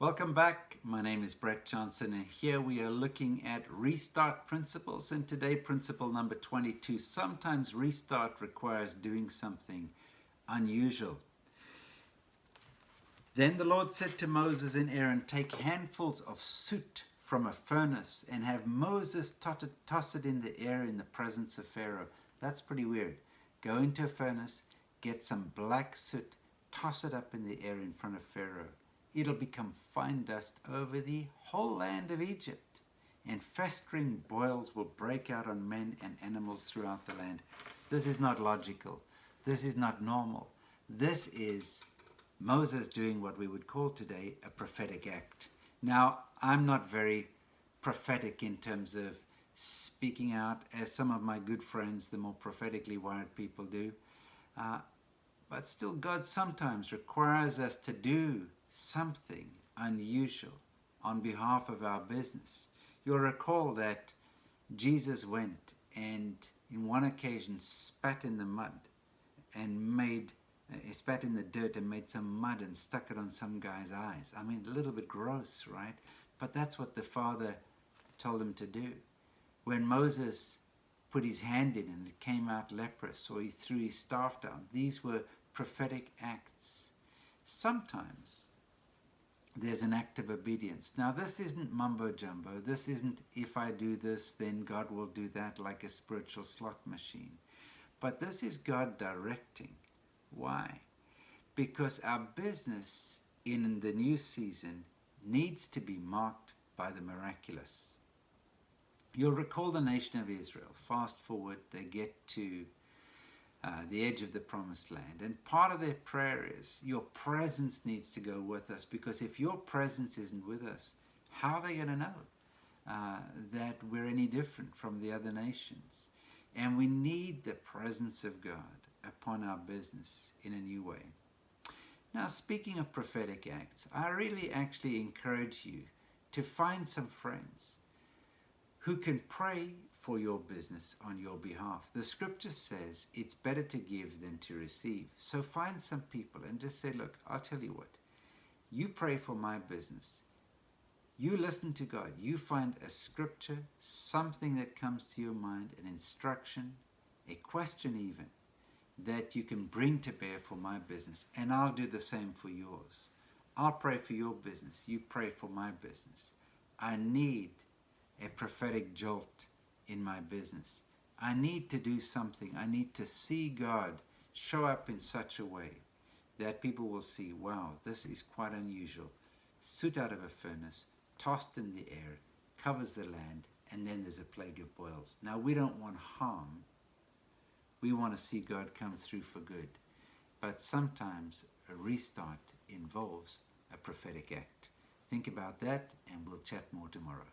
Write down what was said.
Welcome back. My name is Brett Johnson, and here we are looking at restart principles. And today, principle number 22. Sometimes restart requires doing something unusual. Then the Lord said to Moses and Aaron, "Take handfuls of soot from a furnace and have Moses toss it in the air in the presence of Pharaoh." That's pretty weird. Go into a furnace, get some black soot, toss it up in the air in front of Pharaoh. It'll become fine dust over the whole land of Egypt, and festering boils will break out on men and animals throughout the land. This is not logical. This is not normal. This is Moses doing what we would call today a prophetic act. Now, I'm not very prophetic in terms of speaking out, as some of my good friends, the more prophetically wired people do. But still, God sometimes requires us to do something unusual on behalf of our business. You'll recall that Jesus went and in one occasion spat in the mud and spat in the dirt and made some mud and stuck it on some guy's eyes. I mean, a little bit gross, right? But that's what the Father told him to do. When Moses put his hand in and it came out leprous, or he threw his staff down, these were prophetic acts. Sometimes there's an act of obedience. Now, this isn't mumbo jumbo. This isn't, if I do this, then God will do that, like a spiritual slot machine. But this is God directing. Why? Because our business in the new season needs to be marked by the miraculous. You'll recall the nation of Israel. Fast forward, they get to the edge of the promised land. And part of their prayer is, your presence needs to go with us, because if your presence isn't with us, how are they going to know that we're any different from the other nations? And we need the presence of God upon our business in a new way. Now, speaking of prophetic acts, I really actually encourage you to find some friends who can pray for your business on your behalf. The scripture says it's better to give than to receive. So find some people and just say, look, I'll tell you what, you pray for my business. You listen to God. You find a scripture, something that comes to your mind, an instruction, a question even, that you can bring to bear for my business, and I'll do the same for yours. I'll pray for your business. You pray for my business. I need a prophetic jolt in my business. I need to do something. I need to see God show up in such a way that people will see, wow, this is quite unusual. Soot out of a furnace, tossed in the air, covers the land, and then there's a plague of boils. Now, we don't want harm. We want to see God come through for good. But sometimes a restart involves a prophetic act. Think about that, and we'll chat more tomorrow.